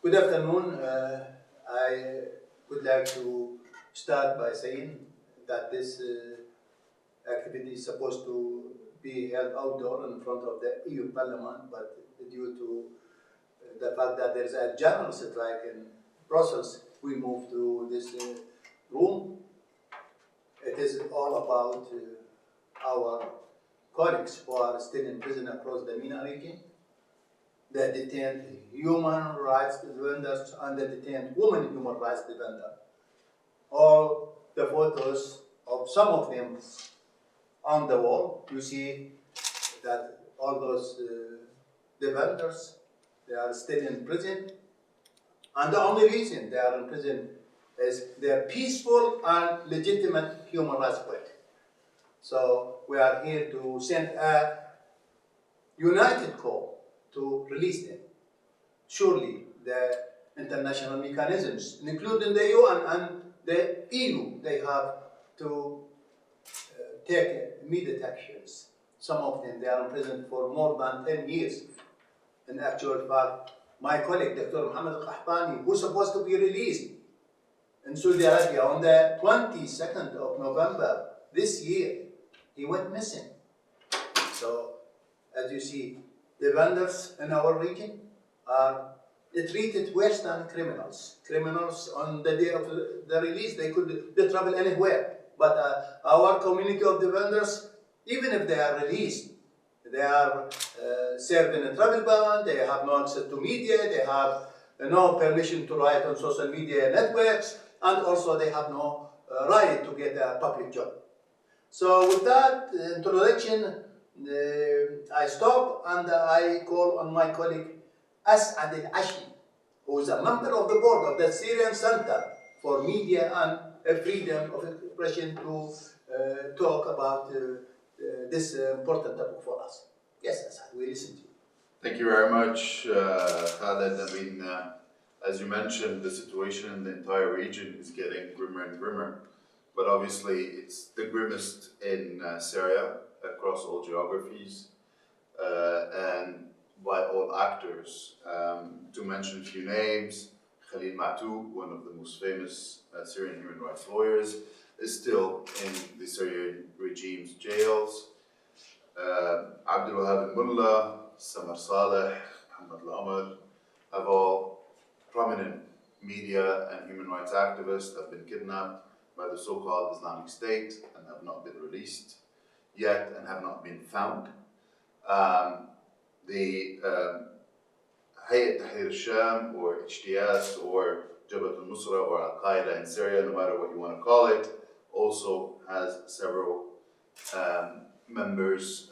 Good afternoon. I would like to start by saying that this activity is supposed to be held outdoor in front of the EU Parliament, but due to the fact that there is a general strike in Brussels, we moved to this room. It is all about our colleagues who are still in prison across the MENA region, the detained human rights defenders and the detained women human rights defenders. All the photos of some of them on the wall, you see that all those defenders, they are still in prison. And the only reason they are in prison is their peaceful and legitimate human rights fight. So we are here to send a united call to release them. Surely the international mechanisms, including the UN and the EU, they have to take immediate actions. Some of them, they are in prison for more than 10 years. In actual fact, my colleague, Dr. Mohammed Al-Qahtani, who's supposed to be released in Saudi Arabia on the 22nd of November this year, he went missing. So, as you see, the vendors in our region are treated worse than criminals. Criminals, on the day of the release, they travel anywhere. But our community of the vendors, even if they are released, they are served in a travel ban, they have no access to media, they have no permission to write on social media networks, and also they have no right to get a public job. So with that introduction, I stop and I call on my colleague Al-Achi, who is a member of the board of the Syrian Center for Media and Freedom of Expression, to talk about this important topic for us. Yes, Alssaad, we listen to you. Thank you very much, Khalid. I mean, as you mentioned, the situation in the entire region is getting grimmer and grimmer. But obviously, it's the grimmest in Syria, across all geographies, and by all actors. To mention a few names, Khalid, one of the most famous Syrian human rights lawyers, is still in the Syrian regime's jails. Abdul Wahab al-Mullah, Samar Saleh, Muhammad al-Amr, have all prominent media and human rights activists have been kidnapped by the so-called Islamic State and have not been released yet and have not been found. The Hayat Tahrir al-Sham, or HDS, or Jabhat al-Nusra, or Al-Qaeda in Syria, no matter what you want to call it, also has several members,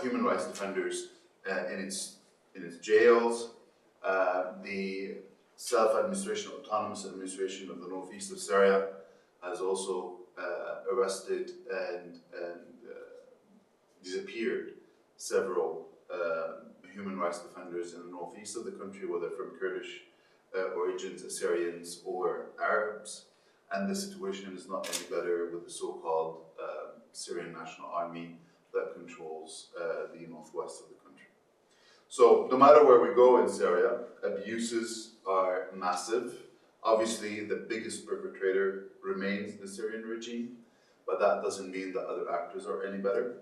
human rights defenders in its jails. The self-administration, autonomous administration of the northeast of Syria has also arrested and disappeared several human rights defenders in the northeast of the country, whether from Kurdish origins, Assyrians, or Arabs. And the situation is not any better with the so-called Syrian National Army that controls the northwest of the country. So no matter where we go in Syria, abuses are massive. Obviously, the biggest perpetrator remains the Syrian regime, but that doesn't mean that other actors are any better.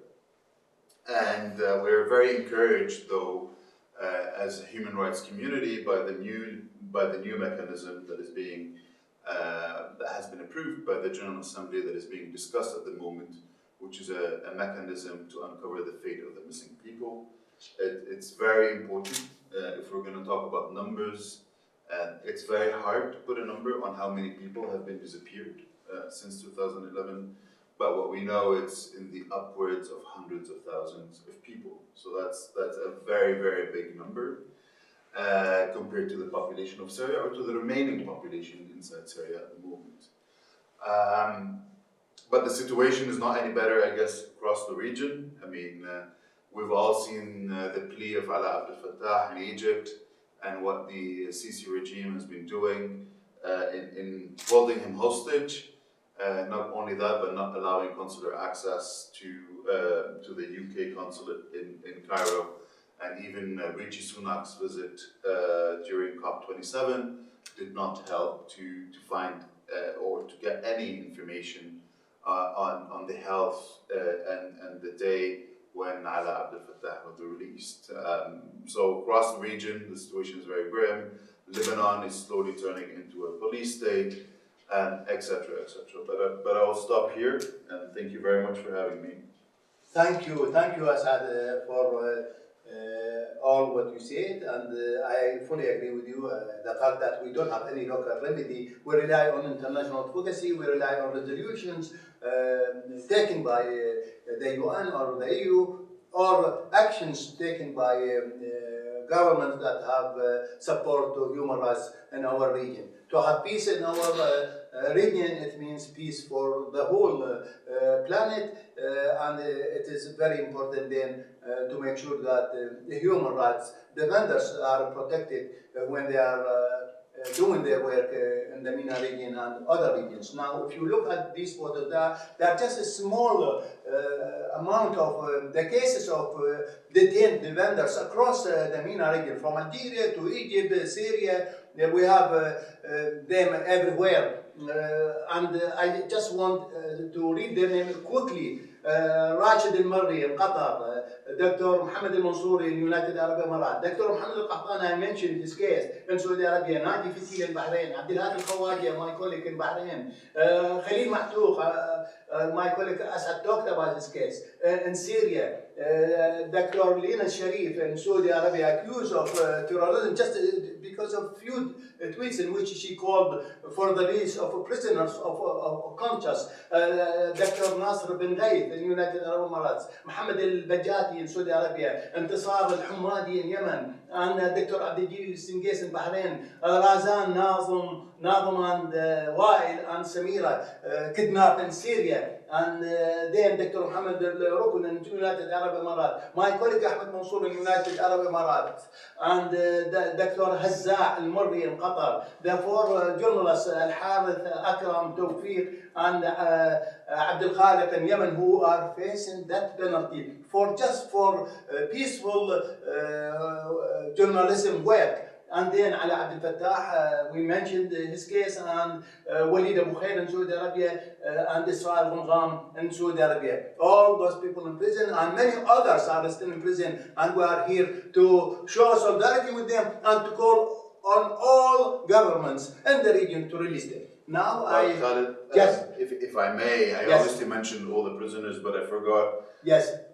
And we're very encouraged, though, as a human rights community, by the new mechanism that is being that has been approved by the General Assembly, that is being discussed at the moment, which is a mechanism to uncover the fate of the missing people. It's very important if we're going to talk about numbers. It's very hard to put a number on how many people have been disappeared since 2011, but what we know, it's in the upwards of hundreds of thousands of people. So that's a very, very big number compared to the population of Syria or to the remaining population inside Syria at the moment. But the situation is not any better, I guess, across the region. I mean, we've all seen the plea of Ala Abdel Fattah in Egypt and what the Sisi regime has been doing in holding him hostage. Not only that, but not allowing consular access to the UK consulate in Cairo and even Rishi Sunak's visit during COP27 did not help to find or to get any information on the health and the day when Ala Abdel Fattah was released. So across the region, the situation is very grim. Lebanon is slowly turning into a police state, and etc. But I will stop here, and thank you very much for having me. Thank you, Asad, for all what you said, and I fully agree with you. The fact that we don't have any local remedy, we rely on international advocacy, we rely on resolutions taken by the UN or the EU, or actions taken by governments that have support to human rights in our region. To have peace in our region, it means peace for the whole planet, and it is very important then to make sure that the human rights defenders are protected when they are doing their work in the MENA region and other regions. Now, if you look at these photos, they are just a small amount of the cases of detained defenders across the MENA region, from Algeria to Egypt, Syria. We have them everywhere. And I just want to read their name quickly. راشد المري in Qatar, Dr. Mohammed al-Mansouri in United Arab Emirates, Dr. Mohammed al-Qahtani, I mentioned his case in Saudi Arabia, Nadi Fitil in Bahrain, Abdelhadi al-Khawaja, my colleague in Bahrain, Khalid Mahtouk, my colleague Asad talked about his case, in Syria, Dr. Lina Al-Sharif in Saudi Arabia, accused of terrorism just because of few tweets in which she called for the release of prisoners of conscience. Dr. Nasr bin Ghaith in United Arab Emirates, Mohammed al-Bajati in Saudi Arabia, Intisar al-Humadi in Yemen, and Dr. Abdel Singais in Bahrain, Razan, Nazim and Wael and Samira kidnapped in Syria, and then Dr. Mohammed al-Rukun in United Arab Emirates, my colleague Ahmed Mansour in United Arab Emirates, and Dr. Hazza al-Murri in Qatar, the four journalists Al-Harith, Akram, Tawfiq, and Abdel Khaliq in Yemen, who are facing death penalty for peaceful journalism work. And then Ala Abdel Fattah, we mentioned his case, and Walid Abu Khair in Saudi Arabia, and Israel Ghumgham in Saudi Arabia. All those people in prison, and many others are still in prison, and we are here to show solidarity with them and to call on all governments in the region to release them. Now Khalid, yes. If I may, I obviously mentioned all the prisoners, but I forgot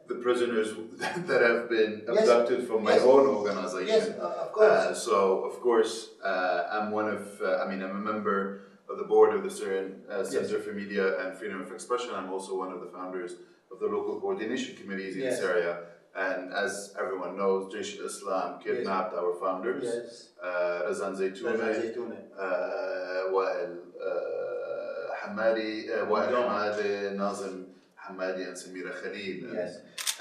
the prisoners that have been abducted from my own organization. Yes, of course. So, of course, I'm a member of the board of the Syrian Center for Media and Freedom of Expression. I'm also one of the founders of the local coordination committees in Syria. And as everyone knows, Jaish al-Islam kidnapped our founders, Razan Zaytouni, Wael Hamadi, Nazim Hamadi, and Samira Khalid.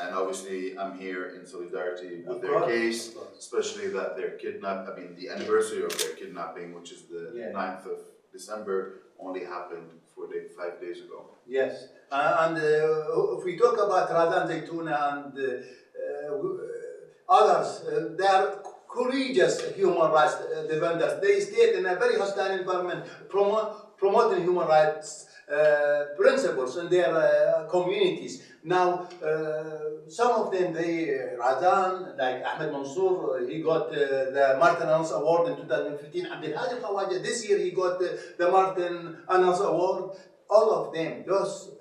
And obviously, I'm here in solidarity with their case, especially that they're kidnapped. I mean, the anniversary of their kidnapping, which is the 9th of December, only happened 5 days ago. Yes, and if we talk about Razan Zaytouni and others, they are courageous human rights defenders. They stayed in a very hostile environment, promoting human rights principles in their communities. Now, some of them, Razan, like Ahmed Mansour, he got the Martin Anas Award in 2015. Abdelhadi al-Khawaja, this year he got the Martin Anas Award. All of them, those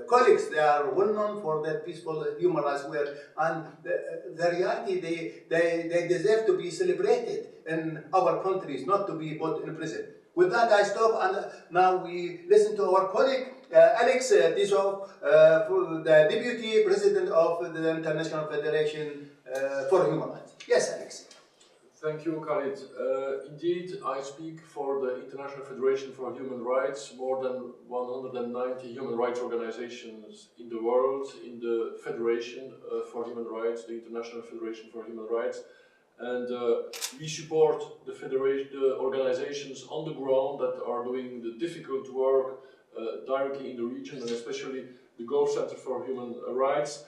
colleagues, they are well known for their peaceful human rights work, and the reality, they deserve to be celebrated in our countries, not to be put in prison. With that, I stop, and now we listen to our colleague, Alexis, the Deputy President of the International Federation for Human Rights. Yes, Alex. Thank you, Khalid. Indeed, I speak for the International Federation for Human Rights, more than 190 human rights organizations in the world, in the Federation for Human Rights, the International Federation for Human Rights. And we support the federation, the organizations on the ground that are doing the difficult work directly in the region, and especially the Gulf Center for Human Rights.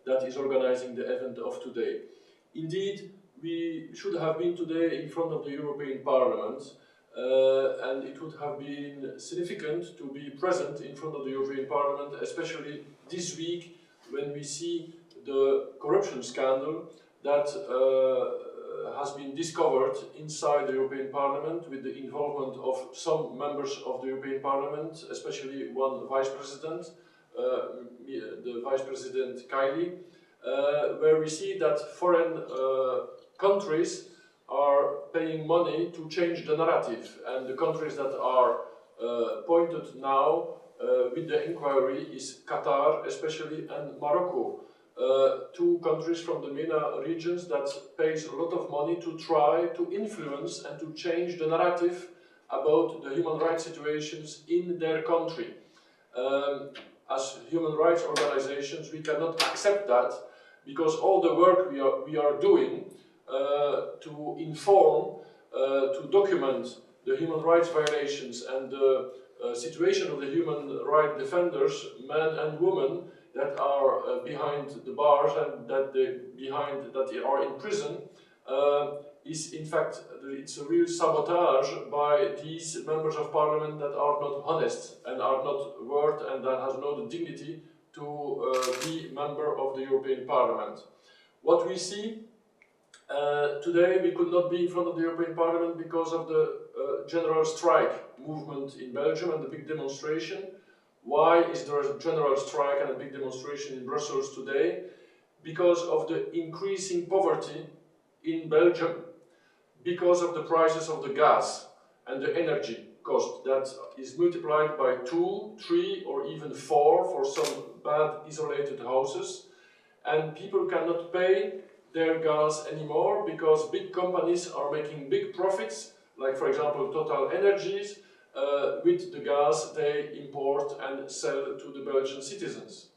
that is organizing the event of today. Indeed, we should have been today in front of the European Parliament, and it would have been significant to be present in front of the European Parliament, especially this week when we see the corruption scandal that has been discovered inside the European Parliament with the involvement of some members of the European Parliament, especially one Vice President, the Vice President Khalid, where we see that foreign countries are paying money to change the narrative, and the countries that are pointed now with the inquiry is Qatar especially and Morocco, two countries from the MENA regions that pays a lot of money to try to influence and to change the narrative about the human rights situations in their country. As human rights organizations, we cannot accept that, because all the work we are doing to inform, to document the human rights violations and the situation of the human rights defenders, men and women, that are behind the bars and that they are in prison, is in fact, it's a real sabotage by these members of parliament that are not honest and are not worth and that has no dignity to be member of the European Parliament. What we see today, we could not be in front of the European Parliament because of the general strike movement in Belgium and the big demonstration. Why is there a general strike and a big demonstration in Brussels today? Because of the increasing poverty in Belgium, because of the prices of the gas and the energy cost that is multiplied by 2, 3 or even 4 for some bad isolated houses, and people cannot pay their gas anymore because big companies are making big profits, like for example Total Energies, with the gas they import and sell to the Belgian citizens.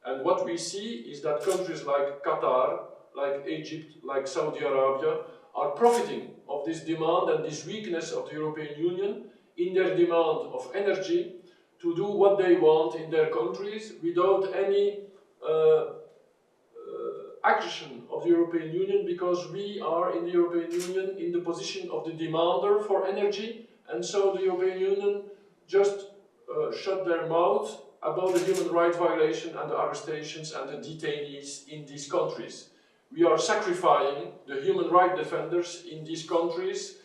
And what we see is that countries like Qatar, like Egypt, like Saudi Arabia are profiting of this demand and this weakness of the European Union in their demand of energy to do what they want in their countries without any action of the European Union, because we are in the European Union in the position of the demander for energy, and so the European Union just shut their mouth about the human rights violation and the arrestations and the detainees in these countries. We are sacrificing the human rights defenders in these countries,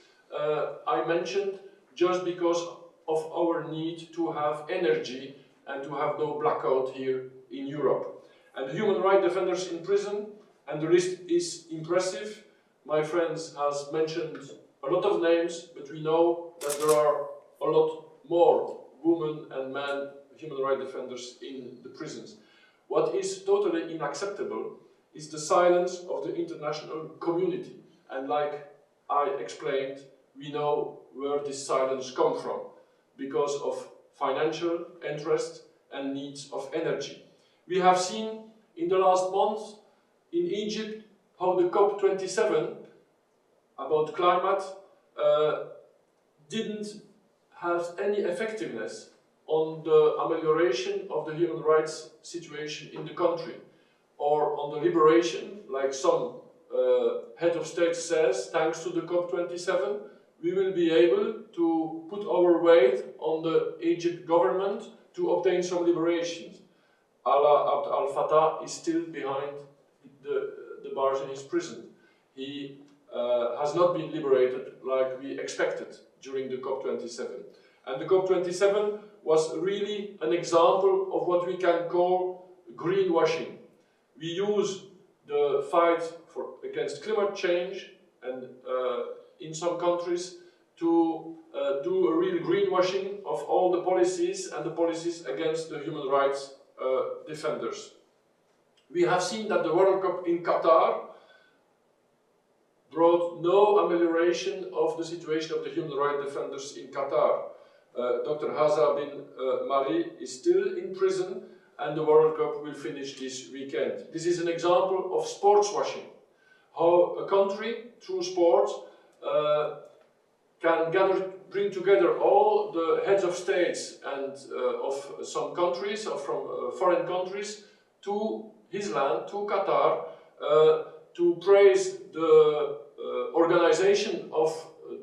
I mentioned, just because of our need to have energy and to have no blackout here in Europe. And the human rights defenders in prison, and the list is impressive. My friends has mentioned a lot of names, but we know that there are a lot more women and men human rights defenders in the prisons. What is totally unacceptable is the silence of the international community. And like I explained, we know where this silence comes from, because of financial interest and needs of energy. We have seen in the last month in Egypt how the COP27 about climate didn't have any effectiveness on the amelioration of the human rights situation in the country, or on the liberation, like some head of state says, thanks to the COP27, we will be able to put our weight on the Egypt government to obtain some liberations. Al-Fattah is still behind the bars in his prison. He has not been liberated like we expected during the COP27. And the COP27 was really an example of what we can call greenwashing. We use the fight against climate change and in some countries to do a real greenwashing of all the policies and the policies against the human rights defenders. We have seen that the World Cup in Qatar brought no amelioration of the situation of the human rights defenders in Qatar. Dr. Haza bin Mari is still in prison, and the World Cup will finish this weekend. This is an example of sports washing. How a country, through sports, can bring together all the heads of states and of some countries, or from foreign countries, to his land, to Qatar, to praise the organization of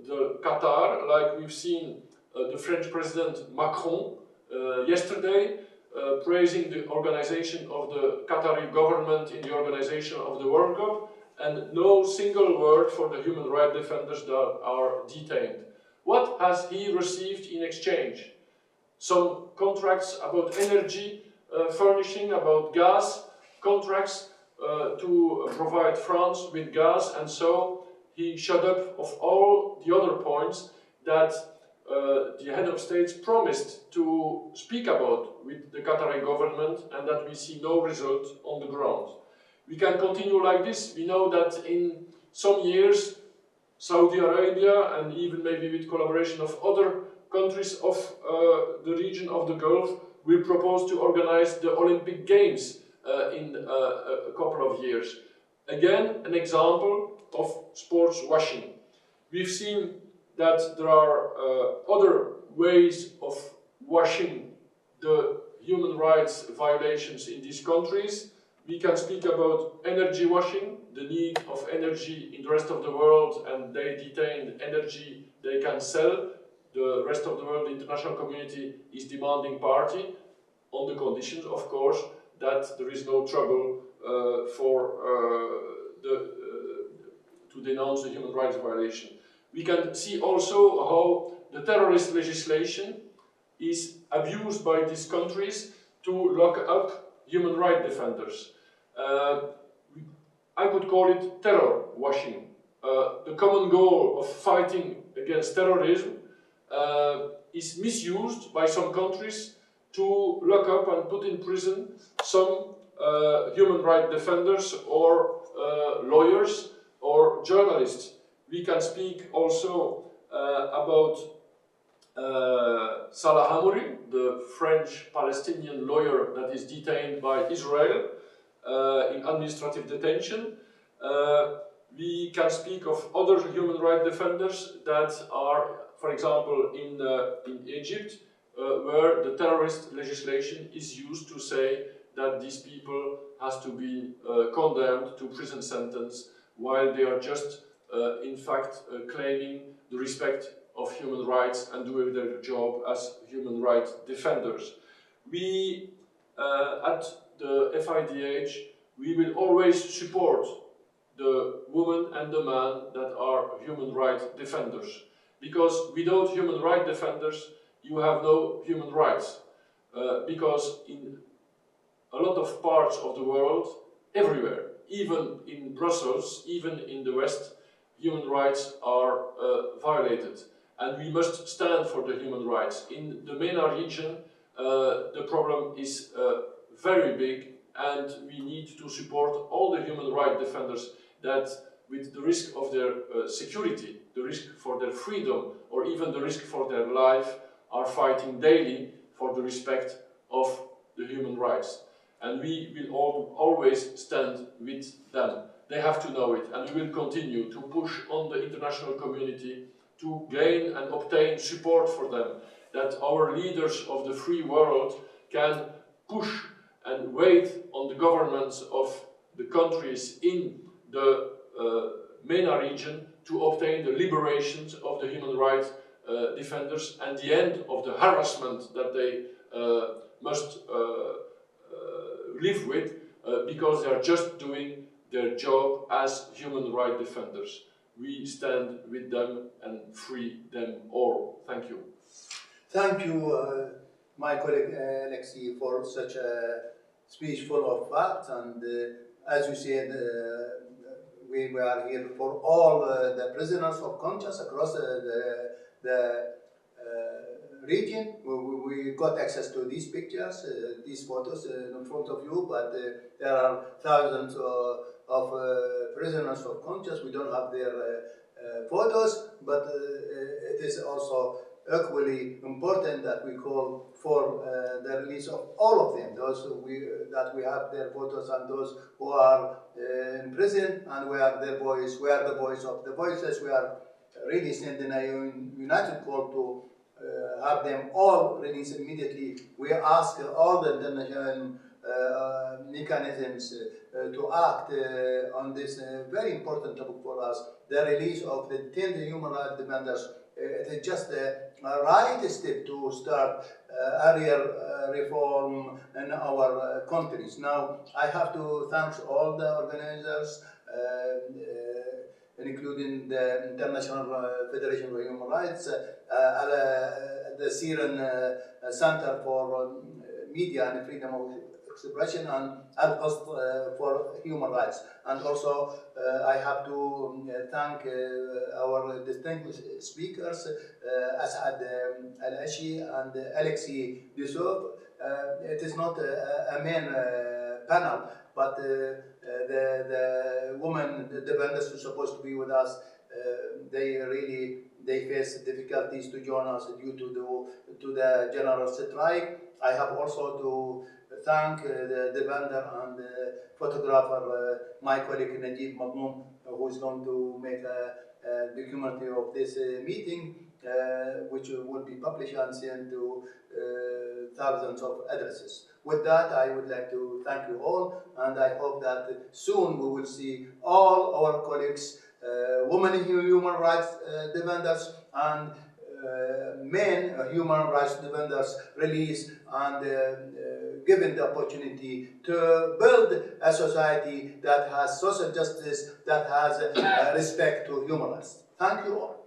the Qatar, like we've seen the French President Macron yesterday, praising the organization of the Qatari government in the organization of the World Cup, and no single word for the human rights defenders that are detained. What has he received in exchange? Some contracts about energy furnishing, about gas, contracts to provide France with gas, and so he shut up of all the other points that the head of states promised to speak about with the Qatari government, and that we see no result on the ground. We can continue like this. We know that in some years, Saudi Arabia, and even maybe with collaboration of other countries of the region of the Gulf, will propose to organize the Olympic Games in a couple of years. Again, an example of sports washing. We've seen that there are other ways of washing the human rights violations in these countries. We can speak about energy washing, the need of energy in the rest of the world, and they detain energy they can sell. The rest of the world, the international community, is demanding party, on the conditions, of course, that there is no trouble to denounce the human rights violation. We can see also how the terrorist legislation is abused by these countries to lock up human rights defenders. I could call it terror washing. The common goal of fighting against terrorism is misused by some countries to lock up and put in prison some human rights defenders or lawyers or journalists. We can speak also about Salah Hamouri, the French-Palestinian lawyer that is detained by Israel in administrative detention. We can speak of other human rights defenders that are, for example, in Egypt, where the terrorist legislation is used to say that these people has to be condemned to prison sentence, while they are just, in fact, claiming the respect of human rights and doing their job as human rights defenders. We, at the FIDH, we will always support the woman and the man that are human rights defenders. Because without human rights defenders, you have no human rights. Because in a lot of parts of the world, everywhere, even in Brussels, even in the West, human rights are violated. And we must stand for the human rights. In the MENA region, the problem is very big, and we need to support all the human rights defenders that, with the risk of their security, the risk for their freedom, or even the risk for their life, are fighting daily for the respect of the human rights. And we will always stand with them. They have to know it, and we will continue to push on the international community to gain and obtain support for them, that our leaders of the free world can push and wait on the governments of the countries in the MENA region to obtain the liberations of the human rights defenders and the end of the harassment that they must live with because they are just doing their job as human rights defenders. We stand with them and free them all. Thank you. Thank you, my colleague Alexis, for such a speech full of facts. And as you said, we are here for all the prisoners of conscience across the region. We got access to these pictures, these photos in front of you, but there are thousands of prisoners of conscience. We don't have their photos, but it is also equally important that we call for the release of all of them, those that we have their photos, and those who are in prison, and we are the voice of the voiceless. We are really sending a united call to have them all released immediately. We ask all the international mechanisms to act on this very important topic for us, the release of the detained human rights defenders. It is just a right step to start area reform in our countries. Now, I have to thank all the organizers, including the International Federation for Human Rights, the Syrian Center for Media and Freedom of Expression, and Al-Qusd for Human Rights. And also, I have to thank our distinguished speakers, Alssaad, Al-Achi, and Alexis. It is not a main panel, but the women, the defenders who are supposed to be with us, they face difficulties to join us due to the general strike. I have also to thank the defender and the photographer, my colleague Najib Magnoum, who is going to make a documentary of this meeting, which will be published and sent to thousands of addresses. With that, I would like to thank you all, and I hope that soon we will see all our colleagues, women human rights defenders and men human rights defenders released and given the opportunity to build a society that has social justice, that has respect to human rights. Thank you all.